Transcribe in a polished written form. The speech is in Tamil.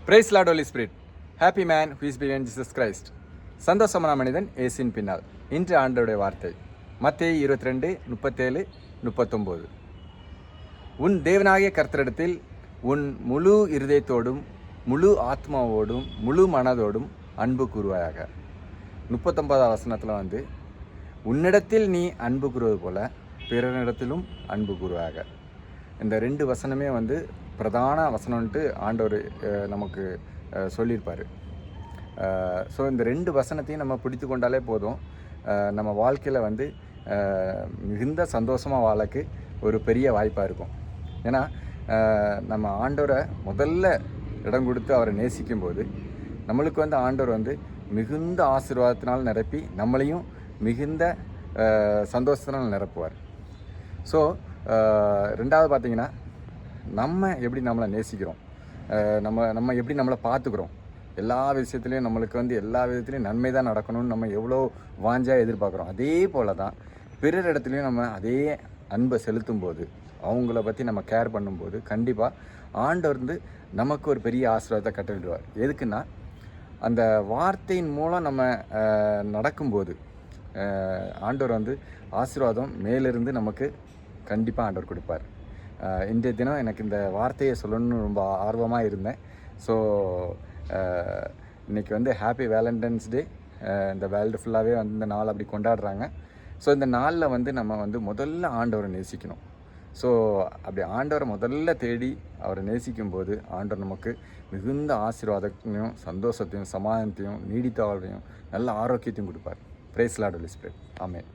Price Lord Holi spirit. Happy man who is behind Jesus Christ. சந்தோஷமான மனிதன் இயேசுவின் பின்னால். இன்று ஆண்டவருடைய வார்த்தை மத்தேயு 22:37-39. உன் தேவனாகிய கர்த்தரிடத்தில் உன் முழு இருதயத்தோடும் முழு ஆத்மாவோடும் முழு மனதோடும் அன்பு கூறுவாயாக. 39ஆம் வசனத்தில் உன்னிடத்தில் நீ அன்பு கூறுவது போல பிறனிடத்திலும் அன்பு கூறுவாயாக. இந்த 2 வசனமே பிரதான வசனம்ன்ட்டு ஆண்டவர் நமக்கு சொல்லியிருப்பார். ஸோ இந்த 2 வசனத்தையும் நம்ம பிடித்து கொண்டாலே போதும், நம்ம வாழ்க்கையில் மிகுந்த சந்தோஷமாக வாழக்கு ஒரு பெரிய வாய்ப்பாக இருக்கும். ஏன்னா நம்ம ஆண்டவரை முதல்ல இடம் கொடுத்து அவரை நேசிக்கும்போது நம்மளுக்கு ஆண்டவர் மிகுந்த ஆசீர்வாதத்தினால் நிரப்பி நம்மளையும் மிகுந்த சந்தோஷத்தினால் நிரப்புவார். ஸோ ரெண்டாவது பார்த்திங்கன்னா, நம்ம எப்படி நம்மளை நேசிக்கிறோம், நம்ம எப்படி நம்மளை பார்த்துக்கிறோம், எல்லா விஷயத்துலையும் நம்மளுக்கு எல்லா விதத்துலையும் நன்மை தான் நடக்கணும்னு நம்ம எவ்வளோ வாஞ்சாக எதிர்பார்க்குறோம். அதே போல் தான் பிறர் இடத்துலையும் நம்ம அதே அன்பை செலுத்தும் போது, அவங்கள பற்றி நம்ம கேர் பண்ணும்போது கண்டிப்பாக ஆண்டவர் நமக்கு ஒரு பெரிய ஆசீர்வாதத்தை கட்டளிடுவார். எதுக்குன்னா, அந்த வார்த்தையின் மூலம் நம்ம நடக்கும்போது ஆண்டவர் ஆசீர்வாதம் மேலிருந்து நமக்கு கண்டிப்பாக ஆண்டவர் கொடுப்பார். இன்றைய தினம் எனக்கு இந்த வார்த்தையை சொல்லணும்னு ரொம்ப ஆர்வமாக இருந்தேன். ஸோ இன்றைக்கி ஹாப்பி வேலண்டைன்ஸ் டே. இந்த வேர்ல்டு ஃபுல்லாகவே இந்த நாள் அப்படி கொண்டாடுறாங்க. ஸோ இந்த நாளில் நம்ம முதல்ல ஆண்டவரை நேசிக்கணும். ஸோ அப்படி ஆண்டவரை முதல்ல தேடி அவரை நேசிக்கும்போது ஆண்டவர் நமக்கு மிகுந்த ஆசீர்வாதத்தையும் சந்தோஷத்தையும் சமாதானத்தையும் நீடித்த வாழ்வையும் நல்ல ஆரோக்கியத்தையும் கொடுப்பார். Praise Lord Holi Spirit. ஆமென்.